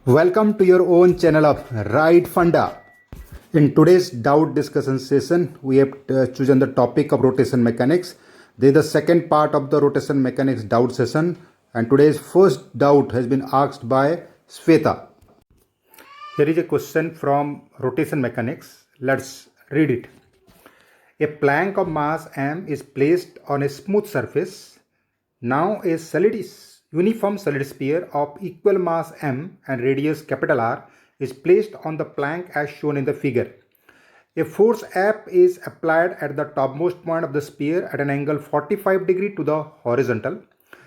Welcome to your own channel of Right Funda. In today's doubt discussion session, we have chosen the topic of rotation mechanics. This is the second part of the rotation mechanics doubt session, and today's first doubt has been asked by Sweta. Here is a question from rotation mechanics. Let's read it. A plank of mass m is placed on a smooth surface. Now a uniform solid sphere of equal mass m and radius capital R is placed on the plank as shown in the figure. A force F is applied at the topmost point of the sphere at an angle 45 degree to the horizontal.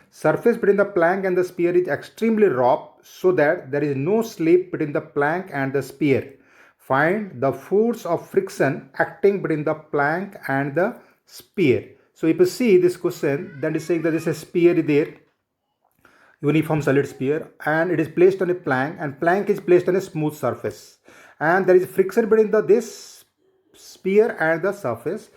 Surface between the plank and the sphere is extremely rough so that there is no slip between the plank and the sphere. Find the force of friction acting between the plank and the sphere. So if you see this question, then it is saying that this is a sphere is there, uniform solid sphere, and it is placed on a plank, and plank is placed on a smooth surface, and there is friction between this sphere and the surface.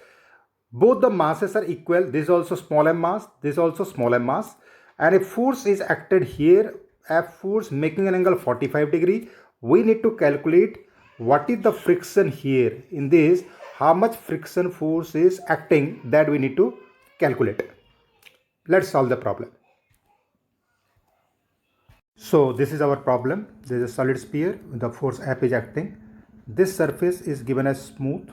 Both the masses are equal. This is also small m mass, this is also small m mass, and a force is acted here, F force, making an angle 45 degree. We need to calculate what is the friction here in this, how much friction force is acting, that we need to calculate. Let's solve the problem. So this is our problem. There is a solid sphere, the force F is acting. This surface is given as smooth,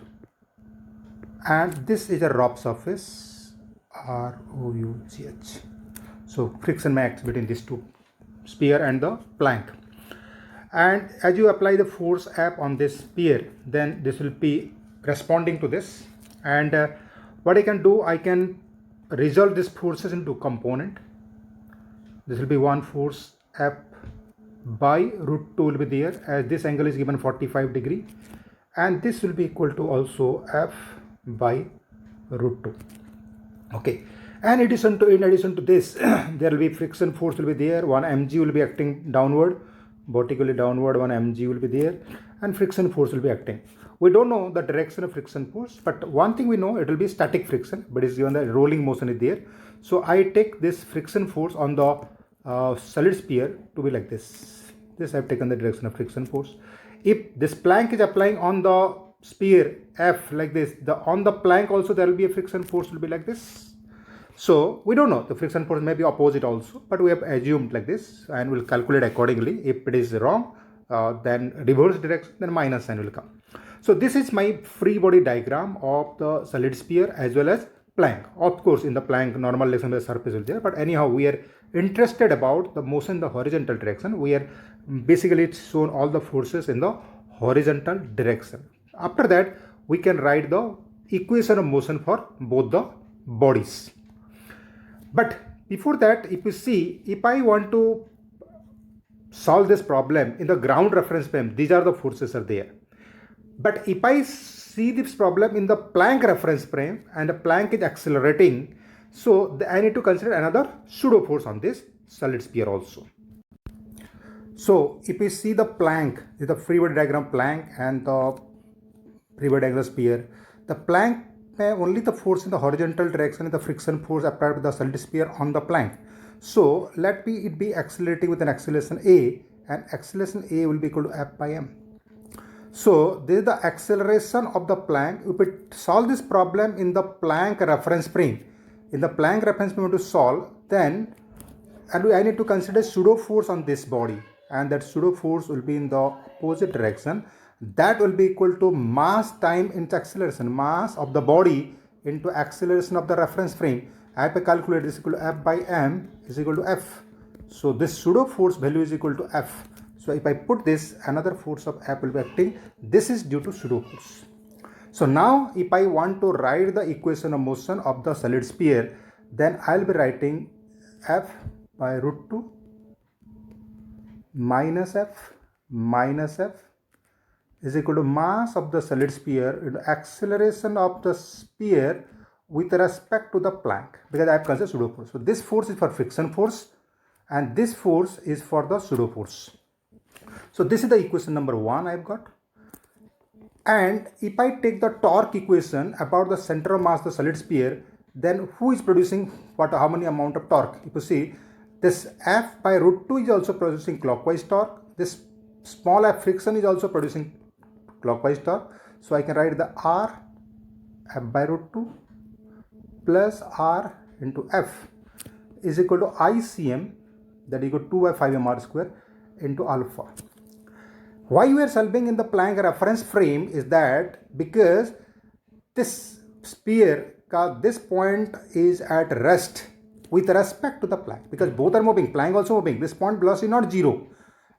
and this is a rough surface, ROUGH. So friction may act between these two, sphere and the plank. And as you apply the force F on this sphere, then this will be responding to this. And what I can do, I can resolve these forces into component. This will be one force F by root 2 will be there, as this angle is given 45 degree, and this will be equal to also F by root 2. Okay, and in addition to this there will be friction force will be there. One mg will be acting downward, vertically downward. One mg will be there, and friction force will be acting. We don't know the direction of friction force, but one thing we know, it will be static friction, but it's given the rolling motion is there. So I take this friction force on the solid sphere to be like this. This I have taken the direction of friction force. If this plank is applying on the sphere F like this, on the plank also there will be a friction force will be like this. So we don't know, the friction force may be opposite also, but we have assumed like this, and we'll calculate accordingly. If it is wrong, then reverse direction, then minus sign will come. So this is my free body diagram of the solid sphere as well as plank. Of course, in the plank, normal direction the surface is there, but anyhow, we are interested about the motion in the horizontal direction. We are basically, it's shown all the forces in the horizontal direction. After that, we can write the equation of motion for both the bodies. But before that, if you see, if I want to solve this problem in the ground reference frame, these are the forces are there. But if I see this problem in the Planck reference frame and the Planck is accelerating, so I need to consider another pseudo force on this solid sphere also. So if you see the Planck, this is the free body diagram Planck and the free body diagram sphere. The Planck only the force in the horizontal direction is the friction force applied with the solid sphere on the Planck. So let it be accelerating with an acceleration a, and acceleration a will be equal to F by m. So this is the acceleration of the Planck. If we solve this problem in the Planck reference frame, in the Planck reference frame to solve, then I need to consider pseudo force on this body, and that pseudo force will be in the opposite direction. That will be equal to mass time into acceleration, mass of the body into acceleration of the reference frame. I have to calculate this equal to F by m is equal to F. So this pseudo force value is equal to F. So if I put this, another force of F will be acting. This is due to pseudo force. So now if I want to write the equation of motion of the solid sphere, then I'll be writing F by root 2 minus F is equal to mass of the solid sphere into acceleration of the sphere with respect to the Planck, because I have considered pseudo force. So this force is for friction force, and this force is for the pseudo force. So this is the equation number 1 I've got. And if I take the torque equation about the center of mass of the solid sphere, then who is producing how many amount of torque? If you see, this F by root 2 is also producing clockwise torque. This small f friction is also producing clockwise torque. So I can write the R f by root 2 plus R into F is equal to ICM, that equal to 2 by 5 mr square into alpha. Why we are solving in the Planck reference frame is that because this sphere this point is at rest with respect to the Planck, because both are moving, Planck also moving. This point velocity is not zero.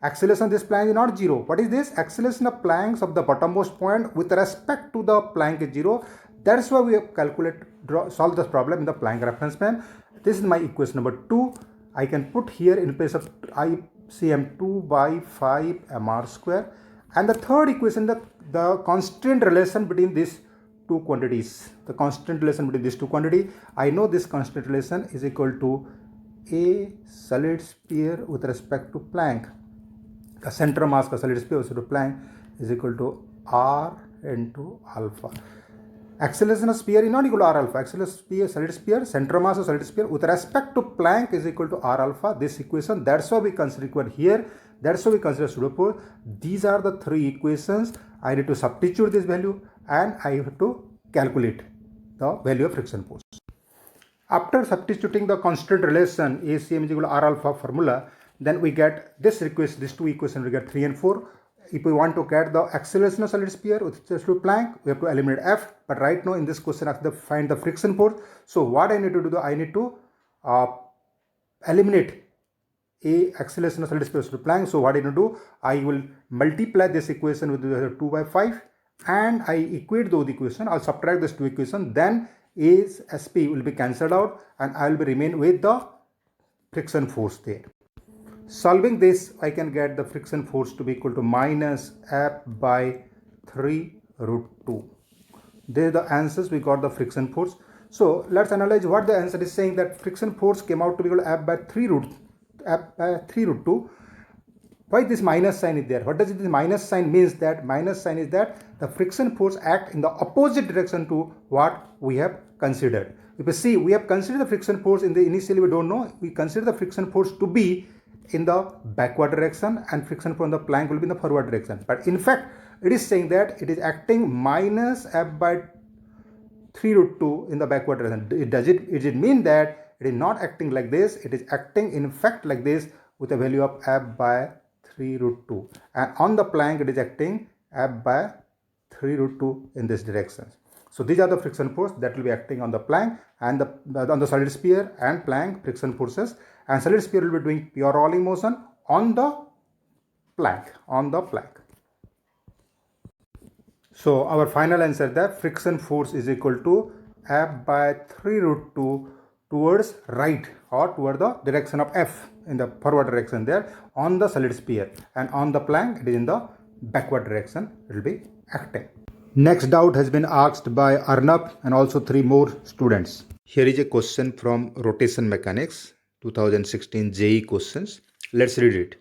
Acceleration of this Planck is not zero. What is this? Acceleration of Planck's of the bottommost point with respect to the Planck is zero. That's why we have solve this problem in the Planck reference frame. This is my equation number 2. I can put here in place of ICM 2 by 5 mr square. And the third equation, the constant relation between these two quantities. The constant relation between these two quantities. I know this constant relation is equal to a solid sphere with respect to Planck. The center mass of solid sphere with respect to Planck is equal to R into alpha. Acceleration of sphere is not equal to R alpha. Acceleration of solid sphere, center mass of solid sphere with respect to Planck is equal to R alpha. This equation, that's why we consider it here. That's why we consider pseudo force. These are the three equations. I need to substitute this value and I have to calculate the value of friction force. After substituting the constant relation ACM is equal to R alpha formula, then we get this equation, these two equations, we get 3 and 4. If we want to get the acceleration of solid sphere with respect to Planck, we have to eliminate F. But right now in this question, I have to find the friction force. So what I need to do, I need to eliminate a acceleration of solid sphere with Planck. So what I need to do, I will multiply this equation with 2 by 5 and I equate those equations. I'll subtract this two equations. Then A's SP will be cancelled out and I will be remain with the friction force there. Solving this, I can get the friction force to be equal to minus F by 3 root 2. These are the answers we got the friction force. So let's analyze what the answer is saying, that friction force came out to be equal to F by 3 root 2. Why this minus sign is there? What does this minus sign means? That minus sign is that the friction force act in the opposite direction to what we have considered. If you see, we have considered the friction force in the initially we don't know. We consider the friction force to be in the backward direction and friction from the Planck will be in the forward direction. But in fact, it is saying that it is acting minus F by 3 root 2 in the backward direction. Does it mean that it is not acting like this? It is acting in fact like this with a value of F by 3 root 2. And on the Planck, it is acting F by 3 root 2 in this direction. So these are the friction force that will be acting on the Planck and on the solid sphere and Planck friction forces. And solid sphere will be doing pure rolling motion on the Planck. So our final answer, that friction force is equal to F by 3 root 2 towards right or toward the direction of F in the forward direction there on the solid sphere, and on the Planck it is in the backward direction it will be acting. Next doubt has been asked by Arnab and also 3 more students. Here is a question from rotation mechanics 2016 JEE questions. Let's read it.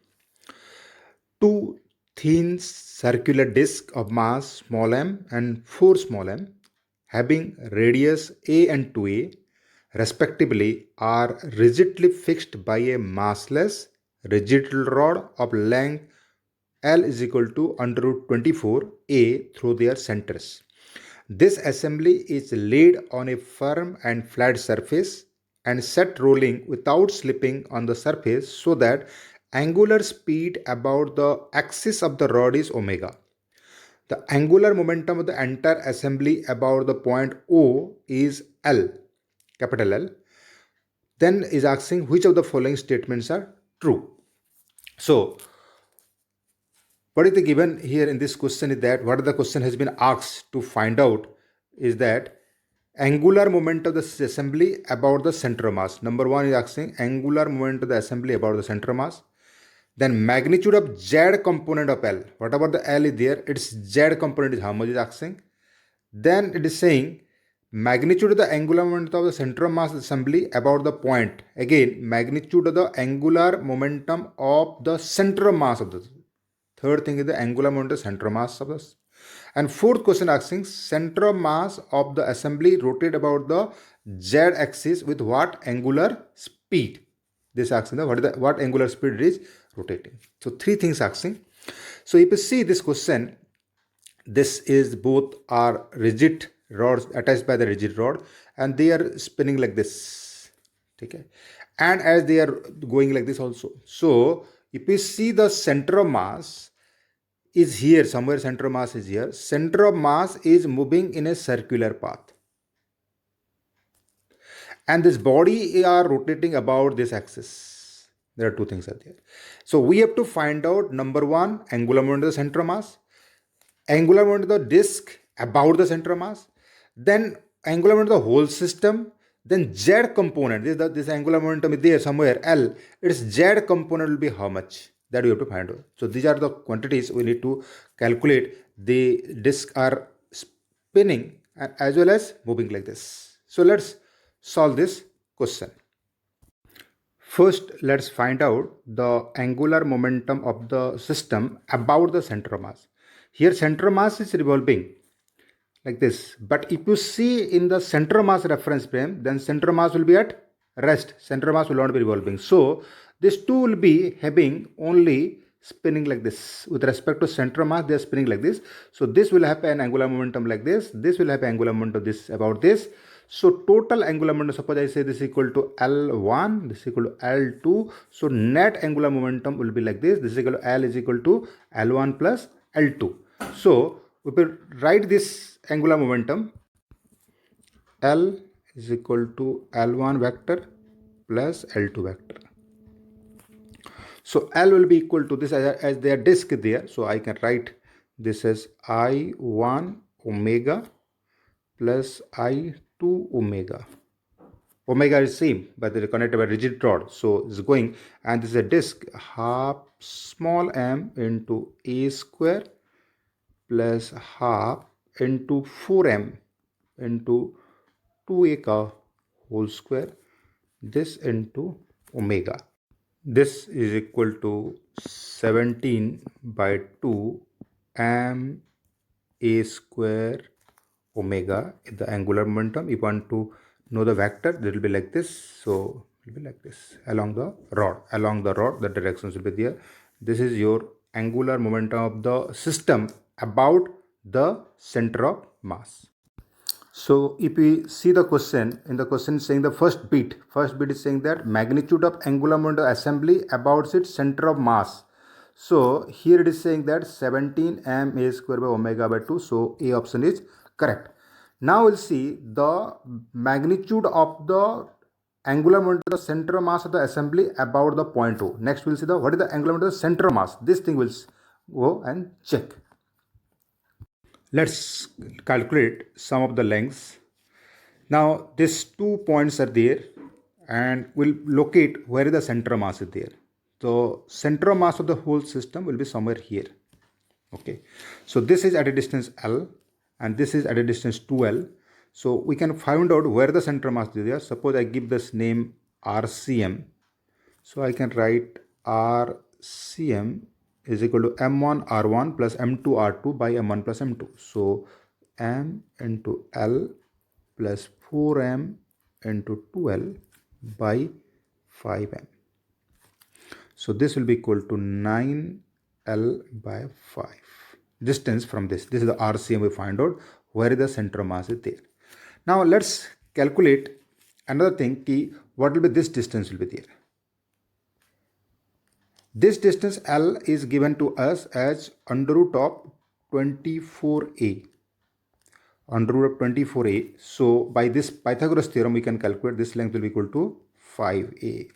Two thin circular discs of mass small m and 4 small m having radius a and 2a respectively are rigidly fixed by a massless rigid rod of length L is equal to under root 24a through their centers. This assembly is laid on a firm and flat surface and set rolling without slipping on the surface so that angular speed about the axis of the rod is omega. The angular momentum of the entire assembly about the point O is L, capital L. Then is asking which of the following statements are true. So what is the given here in this question is that what the question has been asked to find out is that angular moment of the assembly about the center of mass. Number 1 is asking angular moment of the assembly about the center of mass. Then magnitude of Z component of L. Whatever the L is there, its Z component is how much is asking. Then it is saying magnitude of the angular momentum of the center of mass assembly about the point. Again, magnitude of the angular momentum of the center of mass of the. Third thing is the angular momentum of the center of mass of this. And fourth question asking center of mass of the assembly rotate about the Z axis with what angular speed. This asking what angular speed it is rotating. So 3 things asking. So if you see this question, this is both are rigid rods attached by the rigid rod, and they are spinning like this. Okay, and as they are going like this also. So if you see the center of mass is here, somewhere center of mass is here. Center of mass is moving in a circular path, and this body are rotating about this axis. There are two things are there. So we have to find out, number one, angular momentum of the center of mass, angular momentum of the disk about the center of mass, then angular momentum of the whole system, then z component. This angular momentum is there somewhere L. Its z component will be how much? That we have to find out. So these are the quantities we need to calculate. The disks are spinning as well as moving like this. So let's solve this question. First, let's find out the angular momentum of the system about the center of mass. Here center of mass is revolving like this. But if you see in the center of mass reference frame, then center of mass will be at rest. Center of mass will not be revolving. So this two will be having only spinning like this. With respect to center of mass, they are spinning like this. So this will have an angular momentum like this. This will have angular momentum this about this. So total angular momentum, suppose I say this is equal to L1, this is equal to L2. So net angular momentum will be like this. This is equal to L is equal to L1 plus L2. So we will write this angular momentum. L is equal to L1 vector plus L2 vector. So L will be equal to this as their disk there. So I can write this as I1 omega plus I2 omega. Omega is same, but they are connected by rigid rod. So it's going, and this is a disk, half small m into a square plus half into 4m into 2a ka whole square, this into omega. This is equal to 17 by 2 m a square omega is the angular momentum. If you want to know the vector, it will be like this. So it will be like this along the rod. Along the rod, the directions will be there. This is your angular momentum of the system about the center of mass. So if we see the question, in the question saying the first bit is saying that magnitude of angular momentum assembly about its center of mass. So here it is saying that 17 m a square by omega by 2. So A option is correct. Now we'll see the magnitude of the angular momentum of the center of mass of the assembly about the point O. Next we'll see the what is the angular momentum of the center of mass. This thing we'll go and check. Let's calculate some of the lengths. Now these 2 points are there, and we'll locate where the center of mass is there. So center of mass of the whole system will be somewhere here. Okay, so this is at a distance L, and this is at a distance 2L. So we can find out where the center of mass is there. Suppose I give this name RCM. So I can write RCM is equal to M1 R1 plus M2 R2 by M1 plus M2. So M into L plus 4M into 2L by 5M. So this will be equal to 9L by 5. Distance from this is the RCM. We find out where the center of mass is there. Now let's calculate another thing. What will be this distance will be there. This distance L is given to us as under root of 24a. Under root of 24a. So by this Pythagoras theorem, we can calculate this length will be equal to 5a.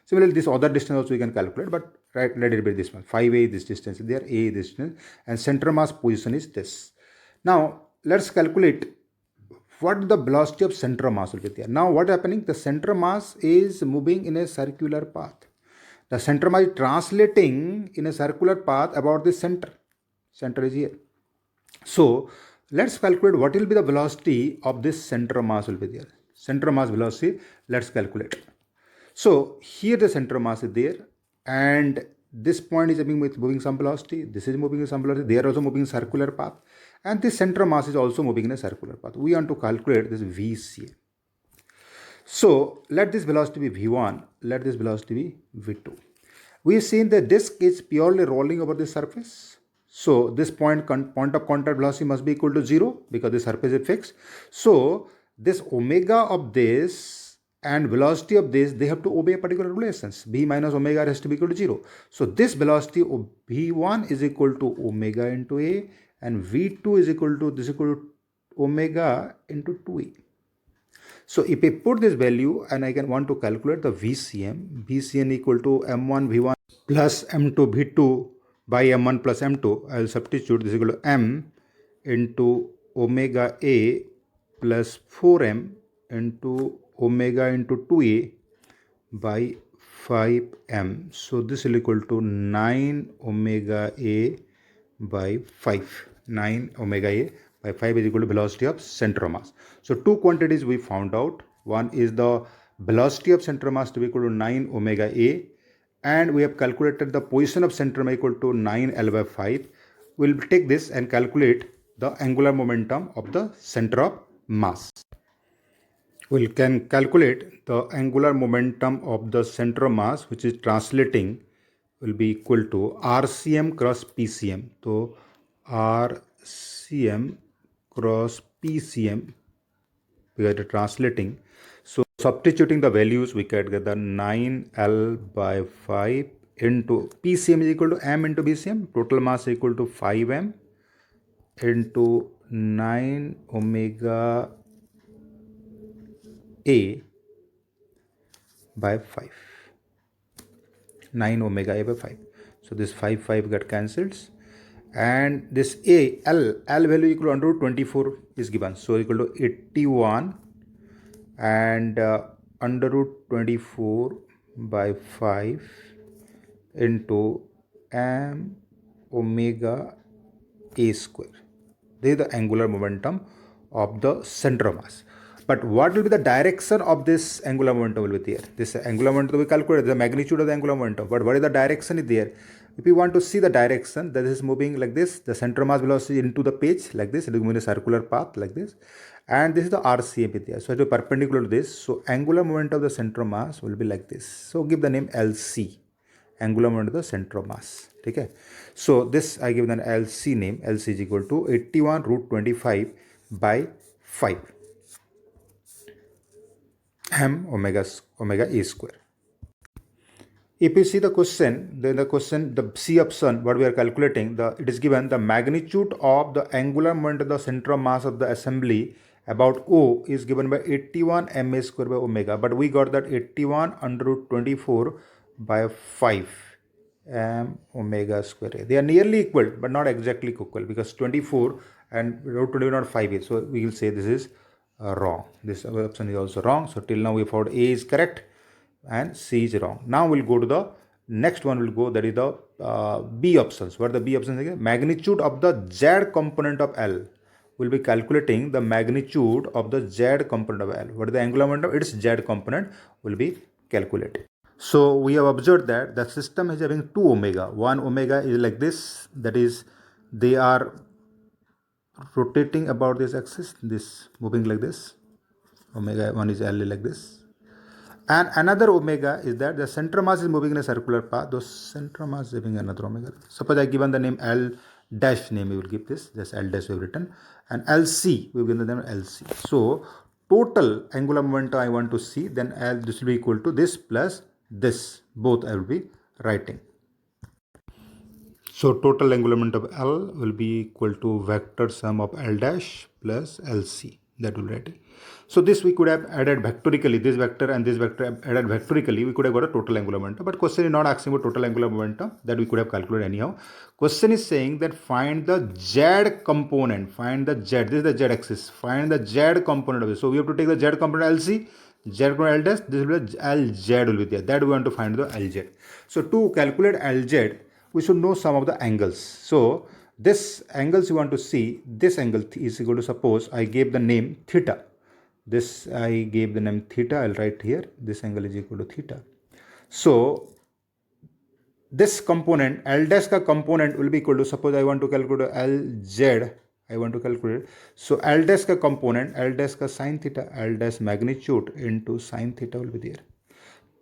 Similarly, this other distance also we can calculate, but right, let it be this one. 5a, this distance is there, a this distance, and center mass position is this. Now let's calculate what the velocity of center mass will be there. Now what happening? The center mass is moving in a circular path. The center mass is translating in a circular path about the center. Center is here. So let's calculate what will be the velocity of this center mass will be there. Center mass velocity, let's calculate. So here the center mass is there, and this point is moving some velocity. This is moving some velocity. They are also moving circular path, and this center mass is also moving in a circular path. We want to calculate this VC. So let this velocity be V1. Let this velocity be V2. We've seen the disk is purely rolling over the surface. So this point of contact velocity must be equal to 0 because the surface is fixed. So this omega of this and velocity of this, they have to obey a particular relations. B minus omega has to be equal to 0. So this velocity of V1 is equal to omega into A, and V2 is equal to omega into 2A. So if I put this value and I can want to calculate the VCM equal to M1 V1 plus M2 V2 by M1 plus M2, I will substitute this equal to M into omega A plus 4M into omega into 2A by 5M. So this will equal to 9 omega A by 5. 9 omega A by 5 is equal to velocity of center of mass. So two quantities we found out. One is the velocity of center of mass to be equal to 9 omega A, and we have calculated the position of center of mass equal to 9L by 5. We'll take this and calculate the angular momentum of the center of mass. We can calculate the angular momentum of the center of mass, which is translating will be equal to RCM cross PCM. So RCM cross PCM, we are translating. So substituting the values, we can get the 9L by 5 into PCM is equal to M into BCM. Total mass equal to 5M into 9 omega A by 5. 9 omega A by 5. So this 5 got cancelled, and this L value equal to under root 24 is given. So equal to 81 and under root 24 by 5 into M omega A square. This is the angular momentum of the center of mass. But what will be the direction of this angular momentum will be there? This angular momentum we calculate the magnitude of the angular momentum. But what is the direction is there? If you want to see the direction, that is moving like this, the center of mass velocity into the page like this, it is moving a circular path like this. And this is the RCM there. So it is perpendicular to this. So angular momentum of the center of mass will be like this. So give the name LC. Angular momentum of the center of mass. Okay. So this I give an LC name. LC is equal to 81 root 25 by 5. M omega A square. If you see the question, then the C option, what we are calculating, it is given the magnitude of the angular momentum of the center of mass of the assembly about O is given by 81 ma square by omega. But we got that 81 under root 24 by 5 m omega square A. They are nearly equal, but not exactly equal, because 24 and root 24 not 5 is. So we will say this is wrong. This option is also wrong. So till now we found A is correct and C is wrong. Now we'll go to the next one. We'll go, that is the B options. What are the B options again? Magnitude of the Z component of L. We'll be calculating the magnitude of the Z component of L. What is the angular momentum? Its Z component will be calculated. So we have observed that the system is having 2 omega. One omega is like this, that is they are rotating about this axis, this moving like this. Omega 1 is L like this. And another omega is that the center mass is moving in a circular path. Those center mass is having another omega. Suppose I given the name L dash name, we will give this L dash we have written, and LC we will give the name LC. So total angular momentum I want to see, then this will be equal to this plus this, both I will be writing. So total angular momentum of L will be equal to vector sum of L dash plus LC. That will write it. So this we could have added vectorically, this vector and this vector added vectorically, we could have got a total angular momentum. But question is not asking about total angular momentum, that we could have calculated anyhow. Question is saying that find the Z component, find the Z, this is the Z axis, find the Z component of it. So we have to take the Z component LC, Z component L dash, this will be LZ will be there. That we want to find the LZ. So to calculate LZ, we should know some of the angles. So this angles you want to see, this angle is equal to, suppose I gave the name theta. This I gave the name theta, I'll write here, this angle is equal to theta. So this component, L dash ka component will be equal to, suppose I want to calculate LZ, I want to calculate. So L dash ka component, L dash ka sin theta, L dash magnitude into sin theta will be there.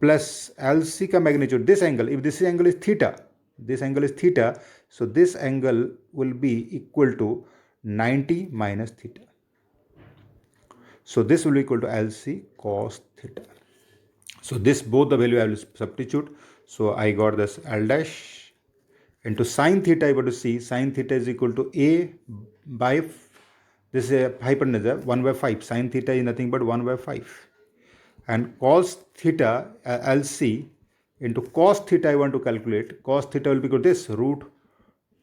plus LC का magnitude, this angle, if this angle is theta, this angle is theta, so this angle will be equal to 90 minus theta. So this will be equal to LC cos theta. So this, both the value I will substitute. So I got this L dash into sin theta equal to C. Sin theta is equal to A by, this is a hypotenuse, 1 by 5. Sin theta is nothing but 1 by 5. And cos theta, LC into cos theta I want to calculate. Cos theta will be equal to this, root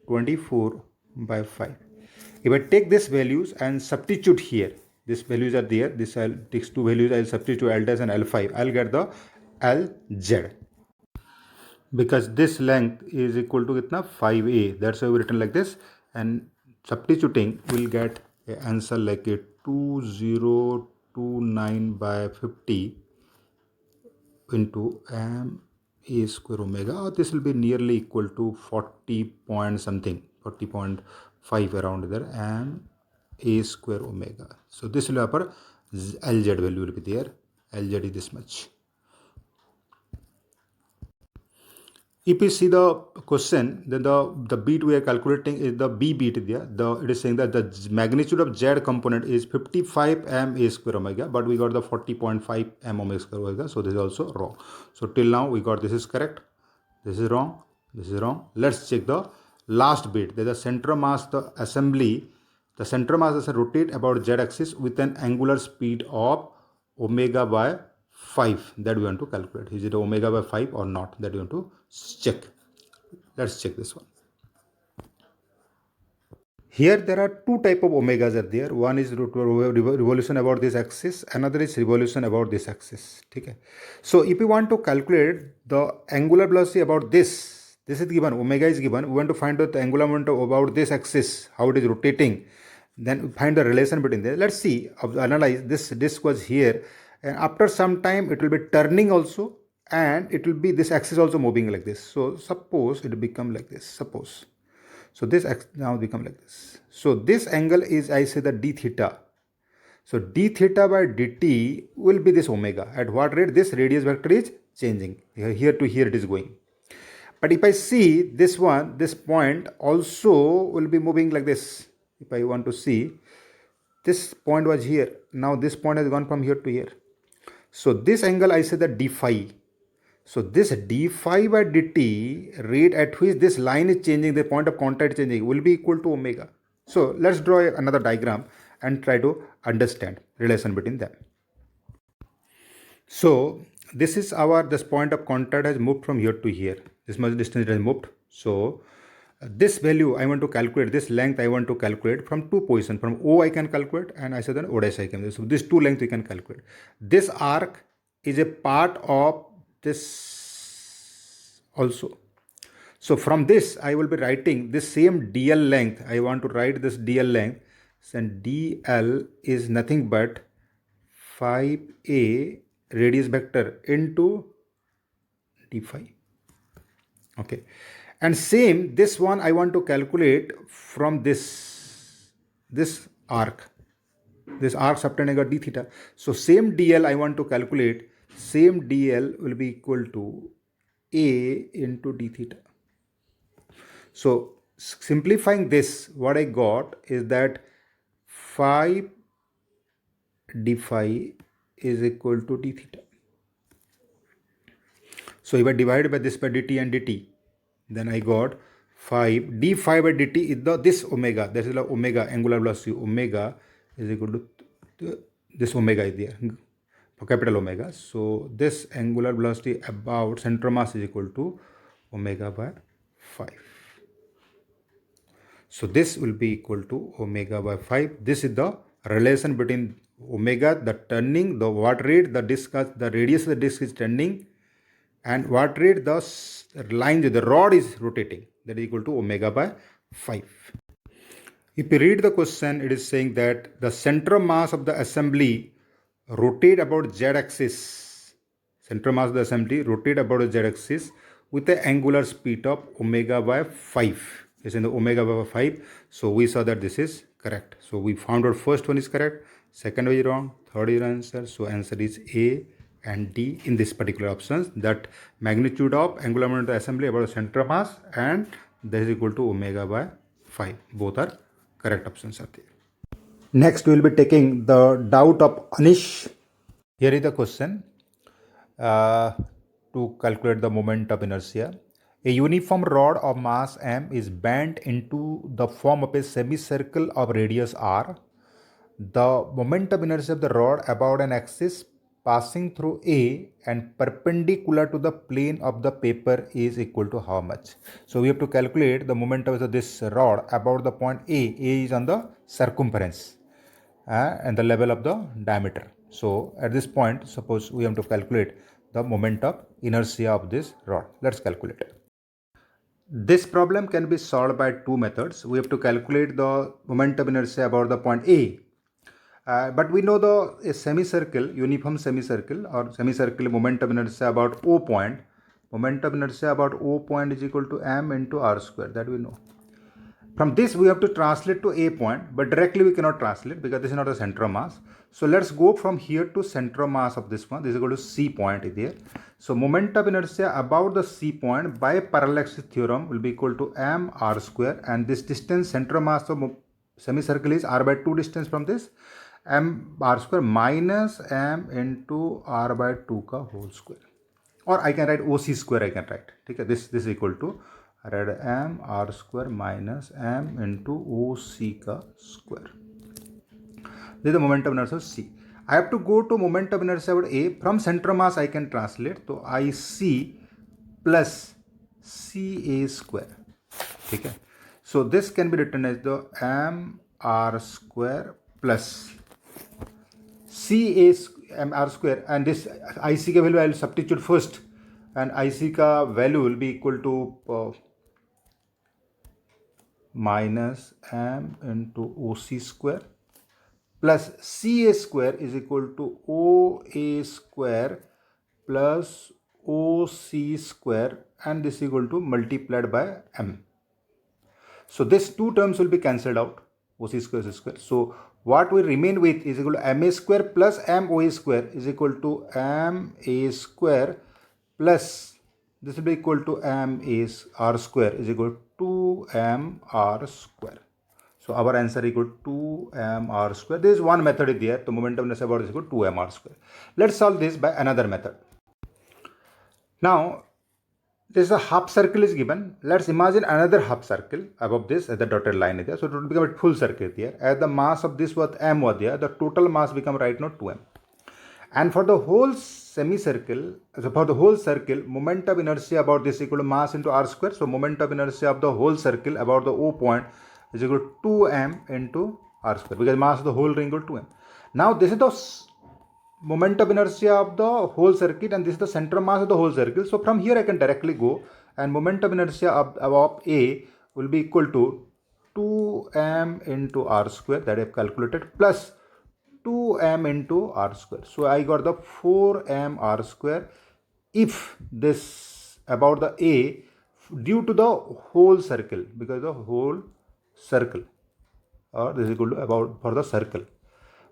24 by 5. If I take these values and substitute here, these values are there, this I'll take two values, I'll substitute L dash and L5, I'll get the LZ. Because this length is equal to kitna 5a, that's why we written like this, and substituting we'll get an answer like a 2029 by 50 into m a square omega. This will be nearly equal to 40 point something, 40.5 around there, m a square omega. So this will upper LZ value will be there. LZ is this much. If you see the question, then the beat we are calculating is the B beat there. It is saying that the magnitude of Z component is 55 m a square omega, but we got the 40.5 m omega square omega, so this is also wrong. So till now we got this is correct, this is wrong, this is wrong. Let's check the last bit. There is a center mass, the assembly, the center mass is rotate about Z axis with an angular speed of omega by 5, that we want to calculate. Is it omega by 5 or not? That we want to check. Let's check this one. Here there are two type of omegas are there. One is revolution about this axis, another is revolution about this axis. Okay. So if you want to calculate the angular velocity about this is given, omega is given, we want to find out the angular momentum about this axis, how it is rotating, then find the relation between them. Let's see, analyze this disc was here, and after some time it will be turning also, and it will be this axis also moving like this. So suppose it will become like this, suppose. So this now become like this. So this angle is, I say, the d theta. So d theta by dt will be this omega. At what rate? This radius vector is changing. Here to here it is going. But if I see this one, this point also will be moving like this. If I want to see, this point was here. Now this point has gone from here to here. So this angle I say that d phi. So this d phi by dt, rate at which this line is changing, the point of contact changing, will be equal to omega. So let's draw another diagram and try to understand relation between them. So this is this point of contact has moved from here to here. This much distance it has moved. So this value I want to calculate, this length I want to calculate from two positions. From O I can calculate, and I said then O dash I can. So this two length we can calculate. This arc is a part of this also. So from this I will be writing this same DL length. I want to write this DL length, and DL is nothing but 5a radius vector into d phi. Okay, and same this one I want to calculate from this arc. This arc subtending d theta. So same DL I want to calculate. Same DL will be equal to A into d theta. So simplifying this, what I got is that 5 d phi is equal to d theta. So if I divide by this by dt and dt, then I got 5 d phi by dt is this omega. That is the omega, angular velocity omega is equal to this omega is there, for capital omega. So this angular velocity about center mass is equal to omega by 5. So this will be equal to omega by 5. This is the relation between omega, the turning, the what rate the disc, the radius of the disc is turning, and what rate the line, the rod is rotating. That is equal to omega by 5. If you read the question, it is saying that the center of mass of the assembly rotate about z-axis. Center mass of the assembly rotate about the z-axis with an angular speed of omega by 5. It's in the omega by 5. So we saw that this is correct. So we found out first one is correct, second one is wrong, third is answer. So answer is A, and D in this particular options, that magnitude of angular momentum of the assembly about the center of mass and that is equal to omega by 5. Both are correct options are there. Next we will be taking the doubt of Anish. Here is the question to calculate the moment of inertia. A uniform rod of mass m is bent into the form of a semicircle of radius r. The moment of inertia of the rod about an axis passing through A and perpendicular to the plane of the paper is equal to how much? So we have to calculate the moment of this rod about the point A. A is on the circumference and the level of the diameter. So at this point, suppose we have to calculate the moment of inertia of this rod. Let's calculate it. This problem can be solved by two methods. We have to calculate the moment of inertia about the point A. But we know a semicircle, uniform semicircle or semicircle moment of inertia about O point. Moment of inertia about O point is equal to m into r square, that we know. From this we have to translate to A point, but directly we cannot translate because this is not a center of mass. So let's go from here to center of mass of this one. This is equal to C point there. So moment of inertia about the C point by parallax theorem will be equal to m r square, and this distance center of mass of semicircle is r by 2 distance from this, m r square minus m into r by 2 ka whole square, or I can write OC square. I can write. Okay, this is equal to m r square minus m into OC ka square. This is the moment of inertia of C. I have to go to moment of inertia about A. From center of mass I can translate. So IC plus CA square. Okay. So this can be written as the m r square plus CA m r square, and this IC ka value I will substitute first, and IC ka value will be equal to minus m into OC square plus CA square is equal to OA square plus OC square, and this is equal to multiplied by m. So these two terms will be cancelled out, OC square, C square. So what we remain with is equal to MA square plus MOA square is equal to MA square plus this will be equal to MA R square is equal to 2MR square. So our answer is equal to 2MR square. There is one method is there. The moment of inertia about is equal to 2MR square. Let's solve this by another method. Now this is a half circle is given. Let's imagine another half circle above this as the dotted line is there. So it will become a full circle here. As the mass of this was m was there, the total mass become right now 2m. And for the whole semicircle, so for the whole circle, moment of inertia about this equal to mass into r square. So moment of inertia of the whole circle about the O point is equal to 2m into r square, because mass of the whole ring equal to 2m. Now this is the moment of inertia of the whole circuit, and this is the center of mass of the whole circle. So from here I can directly go, and moment of inertia of A will be equal to 2m into r square, that I have calculated, plus 2m into r square. So I got the 4m r square if this about the A due to the whole circle, because the whole circle, or this is equal to about for the circle.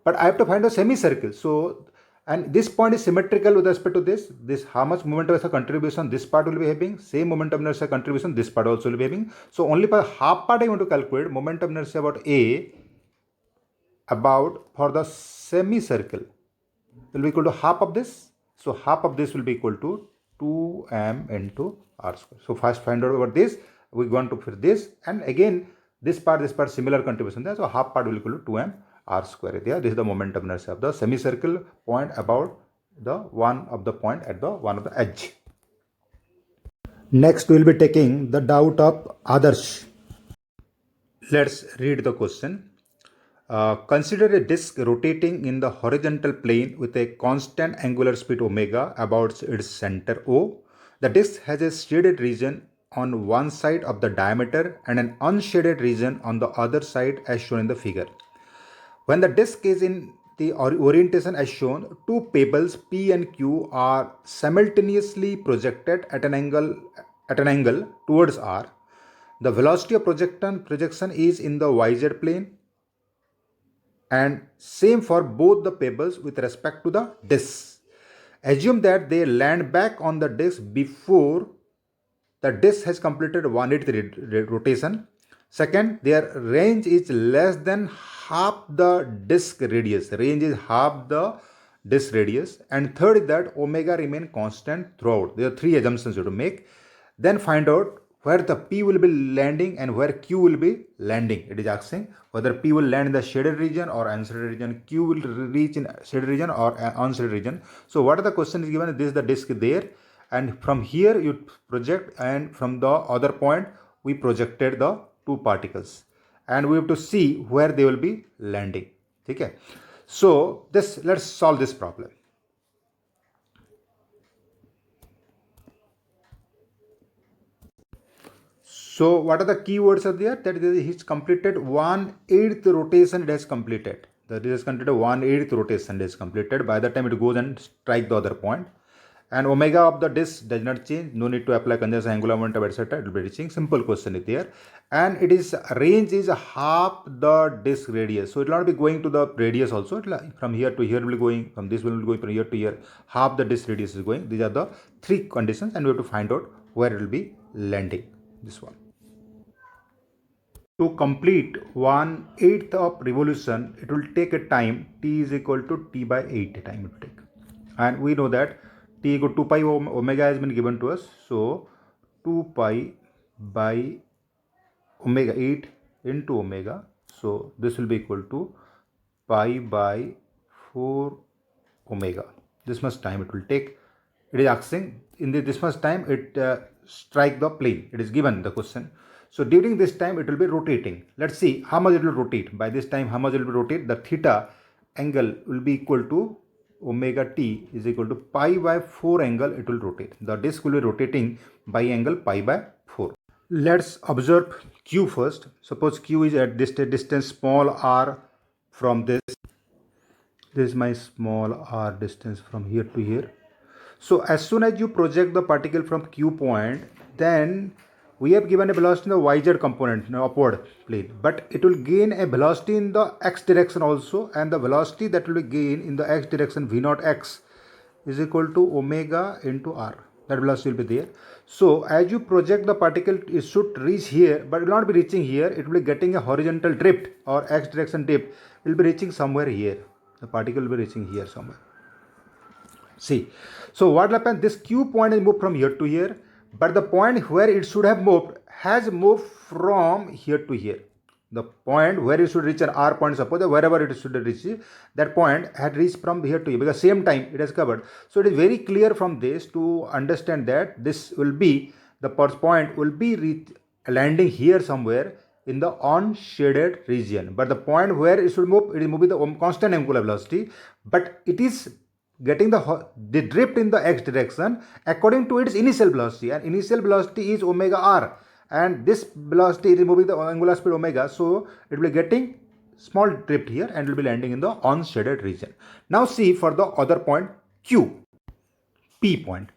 But I have to find a semicircle. So, and this point is symmetrical with respect to this how much moment of inertia contribution this part will be having, same moment of inertia contribution this part also will be having. So only for half part I want to calculate moment of inertia about A about for the semicircle will be equal to half of this. So half of this will be equal to 2m into r square. So first find out about this, we want to fit this, and again this part similar contribution there. So half part will equal to 2m r square there. This is the moment of inertia of the semicircle point about the one of the point at the one of the edge. Next we will be taking the doubt of Adarsh. Let's read the question. Consider a disk rotating in the horizontal plane with a constant angular speed omega about its center O. The disk has a shaded region on one side of the diameter and an unshaded region on the other side as shown in the figure. When the disk is in the orientation as shown, two pebbles P and Q are simultaneously projected at an angle towards R. The velocity of projection is in the YZ plane, and same for both the pebbles with respect to the disk. assume that they land back on the disk before the disk has completed 1/8 rotation. Second, their range is less than half the disk radius. Range is half the disk radius. And third is that omega remain constant throughout. There are three assumptions you have to make. Then find out where the P will be landing and where Q will be landing. It is asking whether P will land in the shaded region or unshaded region, Q will reach in shaded region or unshaded region. So what are the questions given? This is the disk there, and from here you project, and from the other point we projected the two particles, and we have to see where they will be landing. Okay, so let's solve this problem. So what are the keywords are there? That is, completed 1/8 rotation. It has completed. That is completed 1/8 rotation is completed. By the time it goes and strike the other point, and omega of the disk does not change. No need to apply conjunction, angular momentum, etc. It will be reaching. Simple question is there, and it is range is half the disk radius. So it will not be going to the radius also. From here to here will be going. From this will be going from here to here. Half the disk radius is going. These are the three conditions, and we have to find out where it will be landing. This one. To complete 1/8 of revolution, it will take a time t is equal to t by 8 time it will take. And we know that t equal to 2 pi omega has been given to us. So 2 pi by omega 8 into omega. So this will be equal to pi by 4 omega. This much time it will take. It is asking in this much time it strike the plane. It is given the question. So during this time it will be rotating. Let's see how much it will rotate. By this time how much it will rotate? The theta angle will be equal to omega t is equal to pi by 4 angle it will rotate. The disk will be rotating by angle pi by 4. Let's observe Q first. Suppose Q is at this distance small r from this. This is my small r distance from here to here. So as soon as you project the particle from Q point, then we have given a velocity in the yz component, upward plane, but it will gain a velocity in the x direction also, and the velocity that will be gained in the x direction v naught x is equal to omega into r. That velocity will be there. So as you project the particle, it should reach here, but it will not be reaching here. It will be getting a horizontal drift or x direction drift. It will be reaching somewhere here. The particle will be reaching here somewhere. See, so what happens? This Q point is moved from here to here, but the point where it should have moved has moved from here to here. The point where it should reach an R point, suppose that wherever it should reach, that point had reached from here to here, because same time it has covered. So it is very clear from this to understand that this will be, the point will be landing here somewhere in the unshaded region. But the point where it should move, it is moving the constant angular velocity, but it is getting the drift in the x direction according to its initial velocity, and initial velocity is omega r, and this velocity is moving the angular speed omega, so it will be getting small drift here and will be landing in the unshaded region. Now see for the other point Q, P point.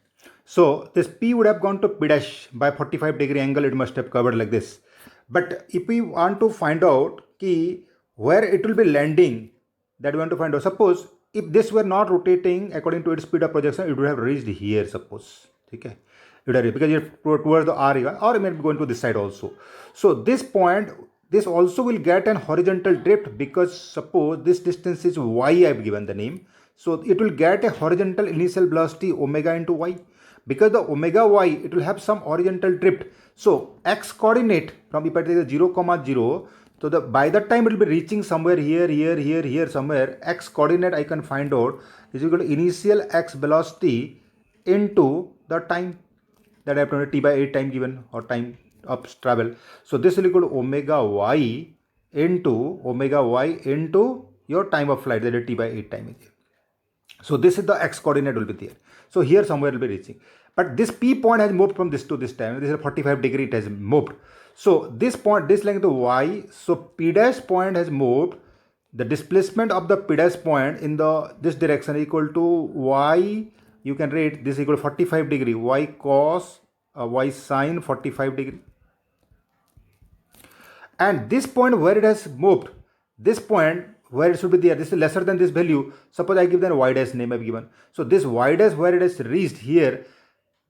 So this P would have gone to P dash by 45-degree angle. It must have covered like this. But if we want to find out where it will be landing, that we want to find out. Suppose if this were not rotating according to its speed of projection, it would have reached here, suppose. Okay, it would have reached, because you're towards the R, or it may be going to this side also. So this point, this also will get an horizontal drift, because suppose this distance is y, I have given the name. So it will get a horizontal initial velocity omega into y. Because the omega y, it will have some horizontal drift. So x coordinate from if I take the 0, 0, so by that time it will be reaching somewhere here somewhere. X coordinate I can find out is equal to initial x velocity into the time that I have to t by 8 time given, or time of travel. So this will equal to omega y into your time of flight, that is t by 8 time. So this is the x coordinate will be there. So here somewhere will be reaching. But this P point has moved from this to this time. This is a 45-degree, it has moved. So this point, this length to y, so P dash point has moved. The displacement of the P dash point in this direction equal to y, you can rate this equal to 45-degree, y cos, y sine 45-degree. And this point where it has moved, this point where it should be there, this is lesser than this value. Suppose I give them y dash name I've given. So this y dash where it is reached here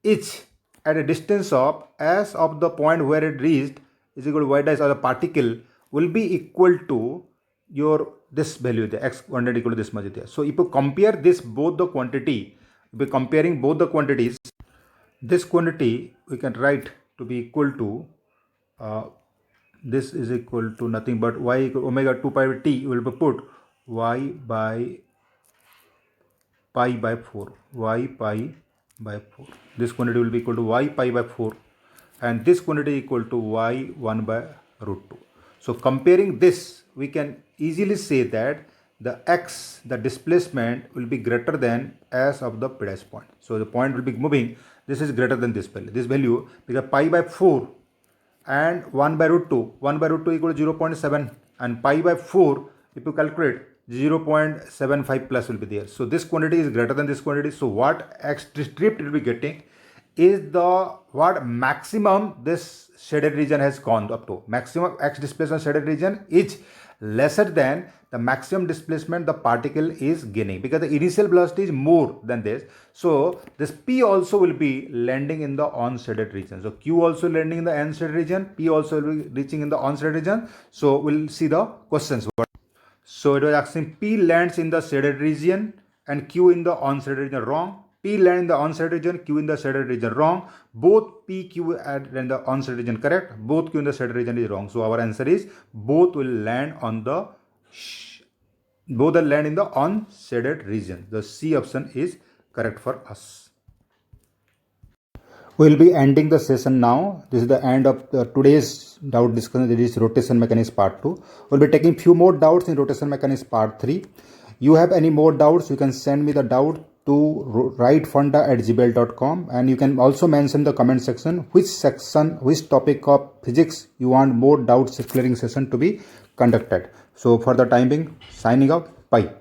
is at a distance of s of the point where it reached is equal to y dash, or the particle will be equal to your this value, the x quantity equal to this much there. So if you compare this both the quantity, if you comparing both the quantities, this quantity we can write to be equal to this is equal to nothing but y equal omega 2 pi by t will be put y by pi by 4, y pi by 4. This quantity will be equal to y pi by 4 and this quantity equal to y 1 by root 2. So comparing this, we can easily say that the x, the displacement will be greater than s of the p dash point. So the point will be moving, this is greater than this value because pi by 4 and 1 by root 2, 1 by root 2 equal to 0.7 and pi by 4, if you calculate 0.75 plus will be there. So this quantity is greater than this quantity. So what x stripped will be getting is the what maximum this shaded region has gone up to. Maximum x displacement shaded region is lesser than the maximum displacement the particle is gaining because the initial velocity is more than this. So this p also will be landing in the unshaded region. So q also landing in the unshaded region, p also will be reaching in the unshaded region. So we'll see the questions. So it was asking p lands in the shaded region and q in the unshaded region. Wrong. P land in the unshaded region, q in the shaded region. Wrong. Both p, q in the unshaded region. Correct. Both q in the shaded region is wrong. So our answer is both will land on the both will land in the unshaded region. The C option is correct for us. We will be ending the session now. This is the end of today's doubt discussion. This is rotation mechanics part 2. We'll be taking few more doubts in rotation mechanics part 3. You have any more doubts, you can send me the doubt to writefunda@gmail.com, and you can also mention the comment section which topic of physics you want more doubts clearing session to be conducted. So for the time being, signing out. Bye.